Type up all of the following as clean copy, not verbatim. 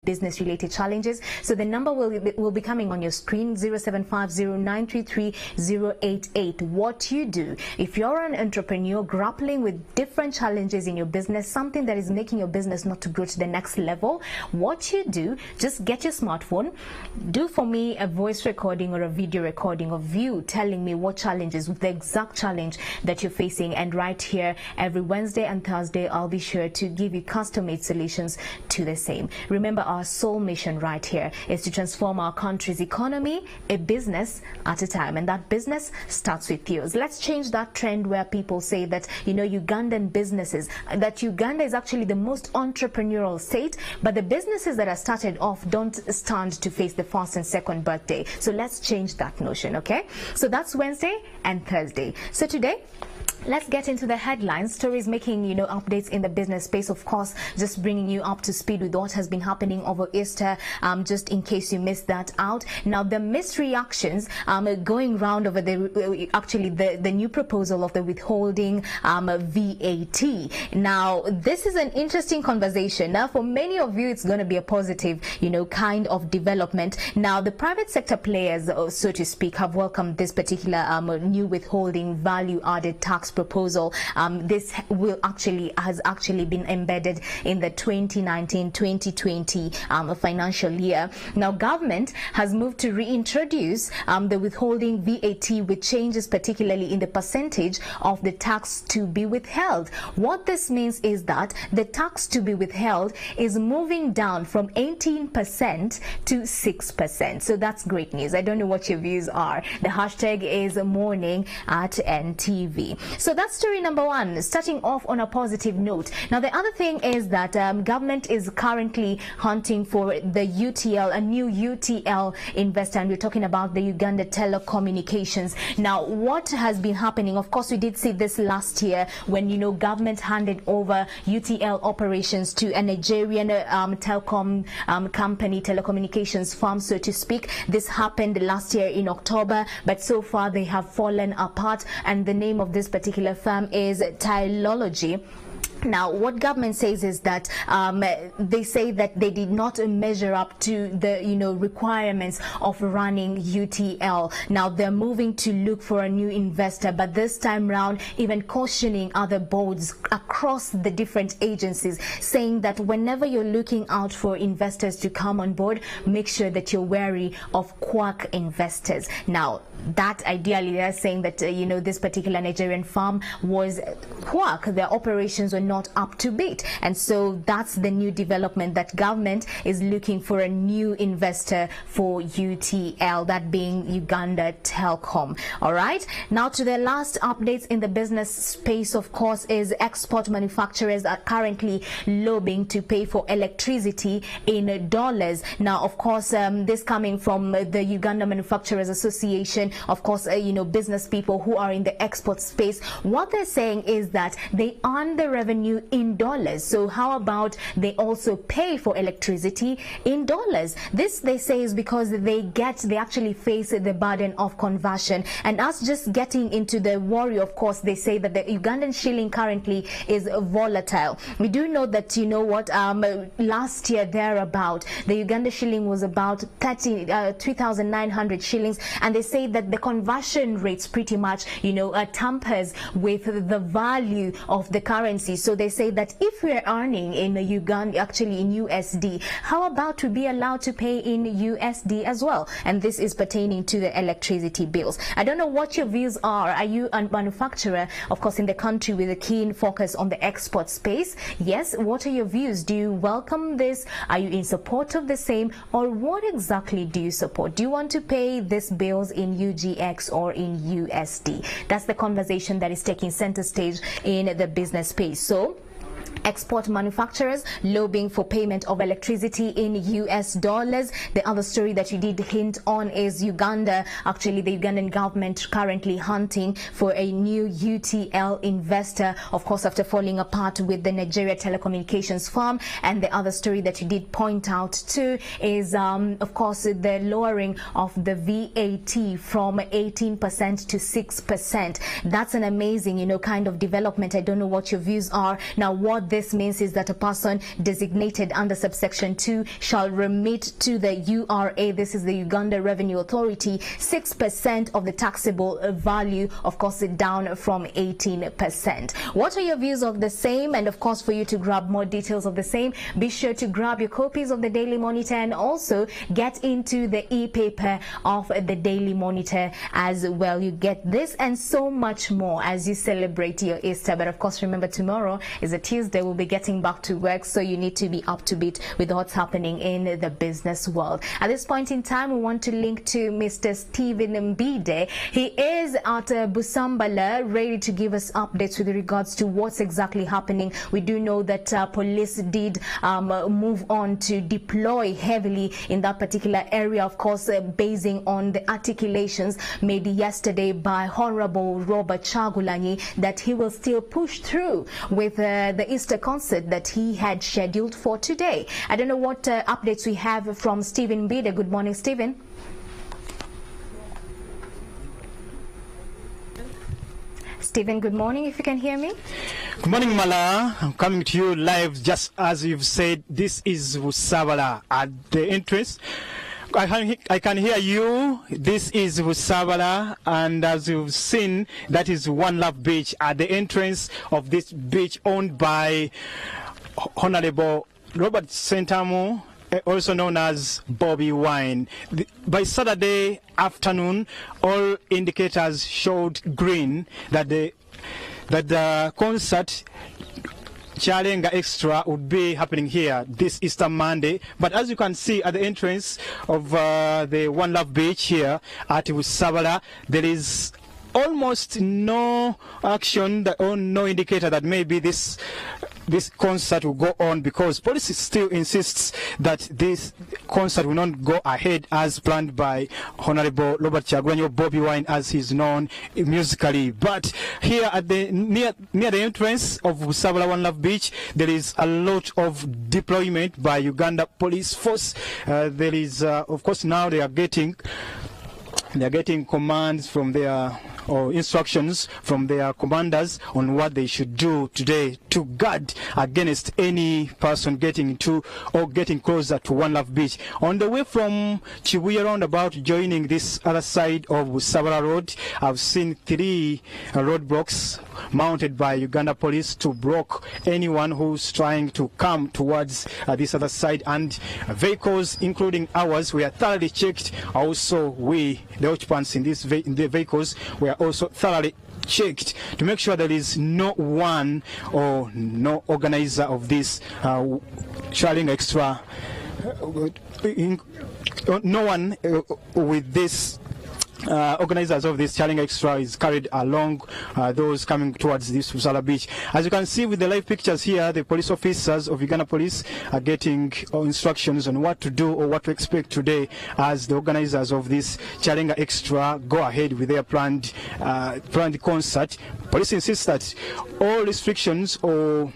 business related challenges. So the number will be coming on your screen, 0750933088. What you do if you're an entrepreneur grappling with different challenges in your business, something that is making your business not to grow to the next level, what you do, just get your smartphone, do for me a voice recording or a video recording of you telling me what challenges, the exact challenge that you're facing, and right here every Wednesday and Thursday I'll be sure to give you custom-made solutions to the same. Remember, our sole mission right here is to transform our country's economy a business at a time, and that business starts with yours. Let's change that trend where people say that, you know, Ugandan businesses, that Uganda is actually the most entrepreneurial state, but the businesses that are started off don't stand to face the first and second birthday. So let's change that notion, okay? So that's Wednesday and Thursday. So today, let's get into the headlines. Stories making, you know, updates in the business space. Of course, just bringing you up to speed with what has been happening over Easter, just in case you missed that out. Now, the mixed reactions going round over the new proposal of the withholding VAT. Now, this is an interesting conversation. Now, for many of you, it's going to be a positive, you know, kind of development. Now, the private sector players, so to speak, have welcomed this particular new withholding value-added tax proposal. This has actually been embedded in the 2019-2020 financial year. Now, government has moved to reintroduce the withholding VAT with changes, particularly in the percentage of the tax to be withheld. What this means is that the tax to be withheld is moving down from 18% to 6%. So that's great news. I don't know what your views are. The hashtag is morning at NTV. So that's story number one, starting off on a positive note. Now, the other thing is that government is currently hunting for the UTL, a new UTL investor, and we're talking about the Uganda Telecommunications. Now, what has been happening? Of course, we did see this last year when, you know, government handed over UTL operations to a Nigerian telecom company, telecommunications firm, so to speak. This happened last year in October, but so far they have fallen apart, and the name of this particular firm is Tylology. Now, what government says is that they say that they did not measure up to the, you know, requirements of running UTL. Now, they're moving to look for a new investor, but this time round, even cautioning other boards across the different agencies, saying that whenever you're looking out for investors to come on board, make sure that you're wary of quack investors. Now, that ideally, they're saying that, you know, this particular Nigerian firm was quack. Their operations were not up to date, and so that's the new development, that government is looking for a new investor for UTL, that being Uganda Telecom. All right, now to the last updates in the business space, of course, is export manufacturers are currently lobbying to pay for electricity in dollars. Now, of course, this coming from the Uganda Manufacturers Association, of course, you know, business people who are in the export space. What they're saying is that they earn the revenue in dollars. So how about they also pay for electricity in dollars? This, they say, is because they actually face the burden of conversion. And us just getting into the worry, of course, they say that the Ugandan shilling currently is volatile. We do know that, you know what, last year thereabout, the Uganda shilling was about 3,900 shillings, and they say that the conversion rates pretty much, you know, tampers with the value of the currency. So they say that if we're earning in Uganda, actually in USD, how about to be allowed to pay in USD as well? And this is pertaining to the electricity bills. I don't know what your views are. Are you a manufacturer, of course, in the country with a keen focus on the export space? Yes. What are your views? Do you welcome this? Are you in support of the same? Or what exactly do you support? Do you want to pay these bills in UGX or in USD? That's the conversation that is taking center stage in the business space. So, export manufacturers lobbying for payment of electricity in US dollars. The other story that you did hint on is Uganda. Actually, the Ugandan government currently hunting for a new UTL investor, of course, after falling apart with the Nigeria Telecommunications firm. And the other story that you did point out too is, of course, the lowering of the VAT from 18% to 6%. That's an amazing, you know, kind of development. I don't know what your views are. Now, what this means is that a person designated under subsection 2 shall remit to the URA, this is the Uganda Revenue Authority, 6% of the taxable value, of course down from 18%. What are your views of the same? And of course, for you to grab more details of the same, be sure to grab your copies of the Daily Monitor and also get into the e-paper of the Daily Monitor as well. You get this and so much more as you celebrate your Easter. But of course, remember, tomorrow is a Tuesday. We'll be getting back to work, so you need to be up to date with what's happening in the business world. At this point in time, we want to link to Mr. Stephen Mbide. He is at Busambala, ready to give us updates with regards to what's exactly happening. We do know that police did move on to deploy heavily in that particular area, of course, basing on the articulations made yesterday by Honorable Robert Chagulanyi that he will still push through with the Easter concert that he had scheduled for today. I don't know what updates we have from Stephen Mbide. Good morning, Stephen. Stephen, good morning, if you can hear me. Good morning, Mala. I'm coming to you live, just as you've said. This is Busabala at the entrance. I can hear you. This is Busabala, and as you've seen, that is One Love Beach at the entrance of this beach owned by Honorable Robert Sentamu, also known as Bobby Wine. By Saturday afternoon, all indicators showed green that the concert Chalenga Extra would be happening here this Easter Monday. But as you can see at the entrance of the One Love Beach here at Busabala, there is almost no action or no indicator that maybe this concert will go on, because police still insists that this concert will not go ahead as planned by Honorable Robert Chagulanyi, Bobby Wine as he's known musically. But here at the near the entrance of Busabala One Love Beach, there is a lot of deployment by Uganda Police Force. There is of course now they are getting commands from their or instructions from their commanders on what they should do today to guard against any person getting to or getting closer to One Love Beach. On the way from Chibuye roundabout joining this other side of Busabala Road, I've seen 3 roadblocks mounted by Uganda Police to block anyone who's trying to come towards this other side, and vehicles including ours were thoroughly checked. Also, the occupants in the vehicles were also thoroughly checked to make sure there is no one or no organizer of this Chalenga Extra, no one with this organizers of this Chalenga Extra is carried along those coming towards this Busabala Beach. As you can see with the live pictures here, the police officers of Uganda Police are getting instructions on what to do or what to expect today as the organizers of this Chalenga Extra go ahead with their planned concert. Police insist that all restrictions or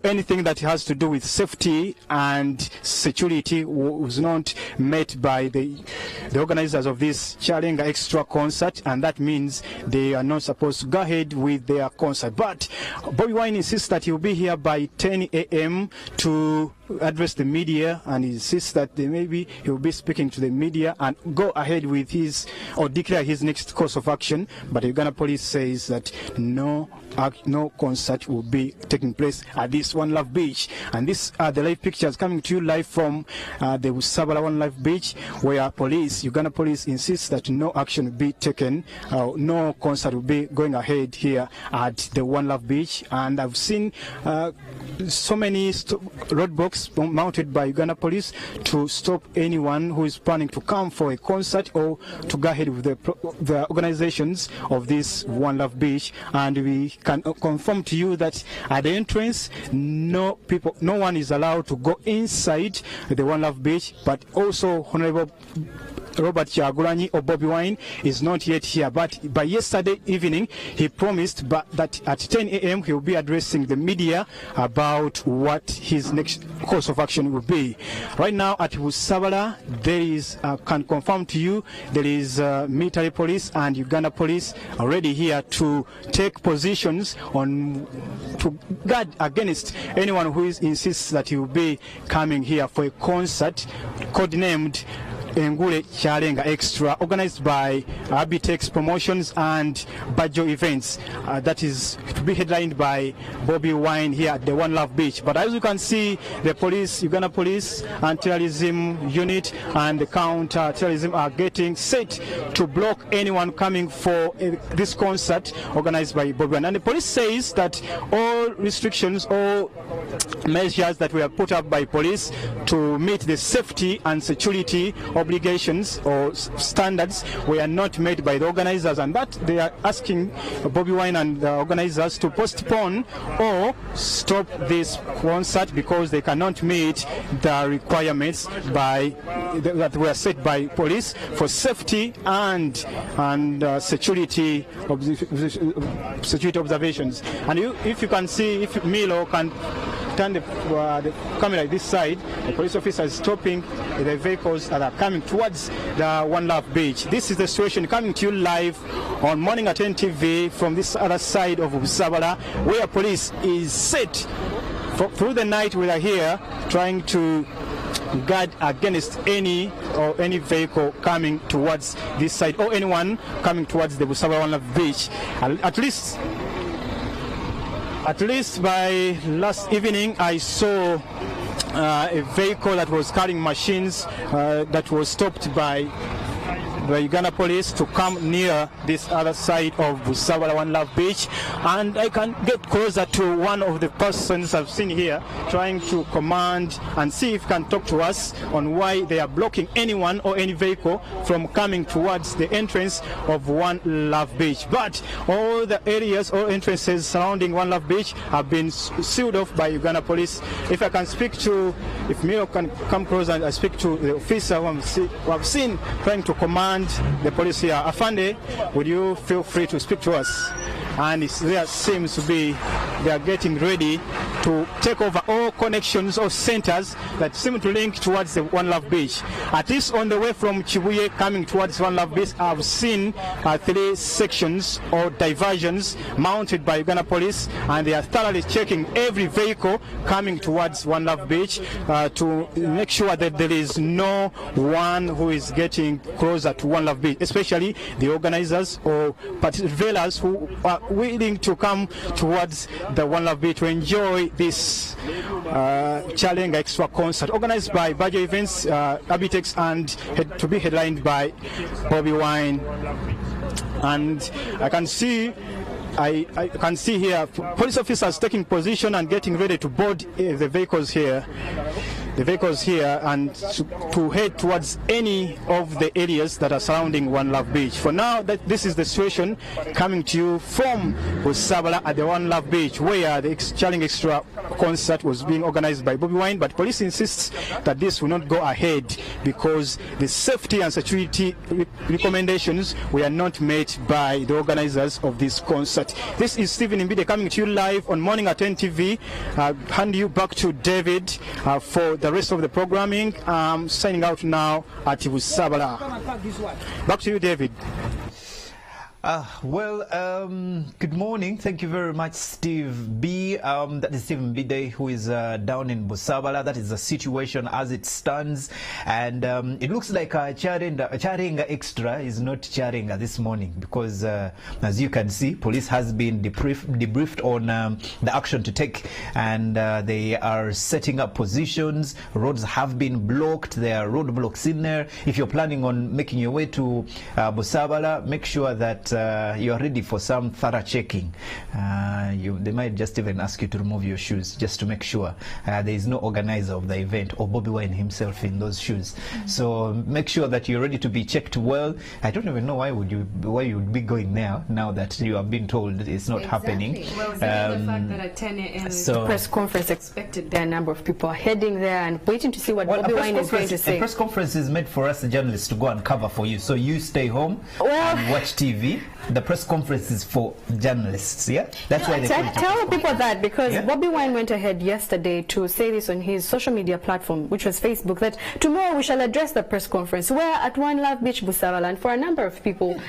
anything that has to do with safety and security was not met by the organizers of this Chalenga Extra concert, and that means they are not supposed to go ahead with their concert. But Bobby Wine insists that he will be here by 10 a.m. to address the media, and he insists that maybe he will be speaking to the media and go ahead with his or declare his next course of action. But the Uganda Police says that no concert will be taking place at this One Love Beach. And these are the live pictures coming to you live from the Busabala One Love Beach, where Uganda Police insists that no action will be taken, no concert will be going ahead here at the One Love Beach. And I've seen so many roadblocks mounted by Uganda Police to stop anyone who is planning to come for a concert or to go ahead with the organizations of this One Love Beach. And we can confirm to you that at the entrance, no one is allowed to go inside the One Love Beach, but also Honorable Robert Kyagulanyi or Bobi Wine is not yet here, but by yesterday evening he promised that at 10 a.m. he will be addressing the media about what his next course of action will be. Right now at Busabala, there is, can confirm to you, there is military police and Uganda police already here to take positions on to guard against anyone who insists that he will be coming here for a concert codenamed Engule Kyalenga Extra, organized by Abitex Promotions and Bajo Events. That is to be headlined by Bobi Wine here at the One Love Beach. But as you can see, the police, Uganda Police Anti-Terrorism Unit and the Counter-Terrorism are getting set to block anyone coming for this concert organized by Bobi Wine. And the police says that all restrictions, all measures that were put up by police to meet the safety and security obligations or standards were not met by the organizers, and that they are asking Bobi Wine and the organizers to postpone or stop this concert because they cannot meet the requirements that were set by police for safety and security observations. And if you can see, if Milo can turn the camera this side, the police officer is stopping the vehicles that are coming towards the One Love Beach. This is the situation coming to you live on Morning at 10 TV from this other side of Busabala, where police is set through the night. We are here trying to guard against any vehicle coming towards this side or anyone coming towards the Busabala One Love Beach. At least by last evening, I saw a vehicle that was carrying machines that was stopped by the Uganda police to come near this other side of Busabala One Love Beach, and I can get closer to one of the persons I've seen here trying to command and see if he can talk to us on why they are blocking anyone or any vehicle from coming towards the entrance of One Love Beach. But all the areas or entrances surrounding One Love Beach have been sealed off by Uganda police. If I can speak to, if Milo can come closer and I speak to the officer who I've seen trying to command the police here. Afande, would you feel free to speak to us? And there seems to be they are getting ready to take over all connections or centers that seem to link towards the One Love Beach. At least on the way from Chibuye coming towards One Love Beach, I've seen 3 sections or diversions mounted by Uganda police, and they are thoroughly checking every vehicle coming towards One Love Beach to make sure that there is no one who is getting closer to One Love Beach, especially the organizers or participants who are willing to come towards the One Love Beach to enjoy this Kyalenga Extra concert organized by Bajo Events, Abitex, and to be headlined by Bobi Wine. And I can see here police officers taking position and getting ready to board the vehicles here. And to head towards any of the areas that are surrounding One Love Beach. For now, this is the situation coming to you from Busabala at the One Love Beach, where the Kyalenga Extra concert was being organized by Bobi Wine, but police insists that this will not go ahead because the safety and security recommendations were not met by the organizers of this concert. This is Stephen Mbide coming to you live on Morning at 10 TV. Hand you back to David for the rest of the programming. Signing out now at Busabala. Back to you, David. Good morning. Thank you very much, Steve B. That is Stephen Mbide, who is down in Busabala. That is the situation as it stands. And it looks like Kyalenga Extra is not Kyalenga this morning because, as you can see, police has been debriefed on the action to take, and they are setting up positions. Roads have been blocked. There are roadblocks in there. If you're planning on making your way to Busabala, make sure that that you are ready for some thorough checking. They might just even ask you to remove your shoes just to make sure there is no organizer of the event or Bobby Wine himself in those shoes. So make sure that you're ready to be checked well. I don't even know why you would be going there now that you have been told it's not happening. Well, the fact that at 10 a.m. is the press conference expected, there a number of people are heading there and waiting to see what Bobby Wine is going to say. A press conference is meant for us, the journalists, to go and cover for you. So you stay home and watch TV. The press conference is for journalists, yeah? That's why they tell people that, because Bobby Wine went ahead yesterday to say this on his social media platform, which was Facebook, that tomorrow we shall address the press conference. We're at One Love Beach, Busabala, and for a number of people,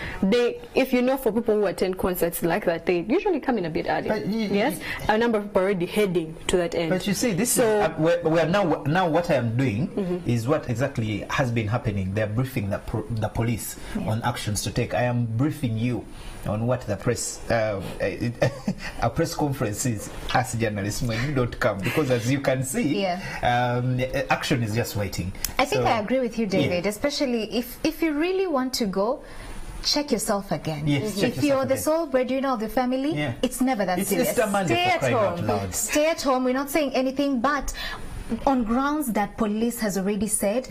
if you know, for people who attend concerts like that, they usually come in a bit early. Yes, a number of people already heading to that end. But you see, this is we're now what I am doing is what exactly has been happening. They're briefing the police on actions to take. I am briefing you on what the press a press conference is as journalists when you don't come, because as you can see, action is just waiting. I think I agree with you, David, especially if you really want to go, check yourself again. If you're the sole breadwinner of the family, it's never that serious. Stay at home. Stay at home. We're not saying anything, but on grounds that police has already said,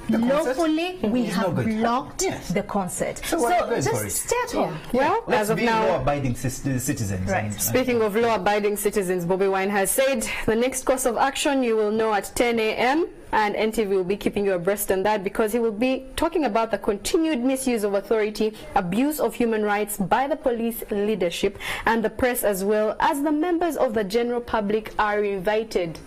lawfully we have blocked the concert. So just stay at home. Well, let's be law-abiding citizens. Right. Speaking of law-abiding citizens, Bobby Wine has said the next course of action you will know at 10 a.m. and NTV will be keeping you abreast on that, because he will be talking about the continued misuse of authority, abuse of human rights by the police leadership and the press, as well as the members of the general public are invited.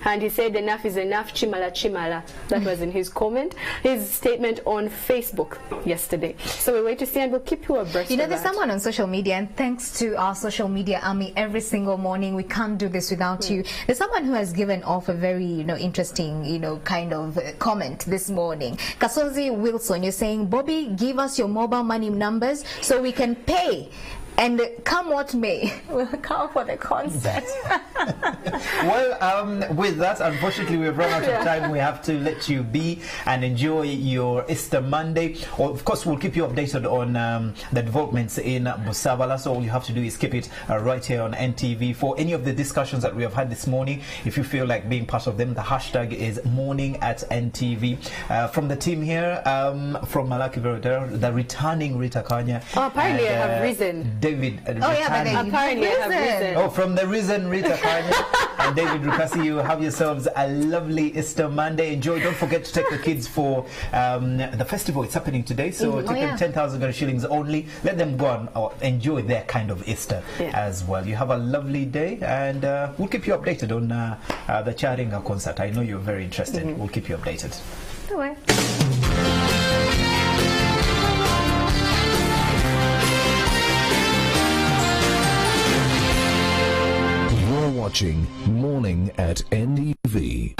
And he said enough is enough, chimala chimala. That was in his statement on Facebook yesterday. So we'll wait to see, and we'll keep you abreast. You know, there's someone on social media, and thanks to our social media army every single morning, we can't do this without you. There's someone who has given off a very, interesting, kind of comment this morning. Kasozi Wilson, you're saying, Bobby, give us your mobile money numbers so we can pay. And come what may, we'll come for the concert. Well, with that, unfortunately, we've run out of time. We have to let you be and enjoy your Easter Monday. Of course, we'll keep you updated on the developments in Busabala. So all you have to do is keep it right here on NTV. For any of the discussions that we have had this morning, if you feel like being part of them, the hashtag is morning@NTV. From the team here, from Malaki Verodero, the returning Rita Kanya. Oh, apparently I have risen. David, apparently I have risen. Oh, from the risen Rita Kanya and David Rukasi, you have yourselves a lovely Easter Monday. Enjoy. Don't forget to take the kids for the festival. It's happening today, so take them 10,000 shillings only. Let them go and enjoy their kind of Easter as well. You have a lovely day, and we'll keep you updated on the Charinga concert. I know you're very interested. We'll keep you updated. Watching Morning at NTV.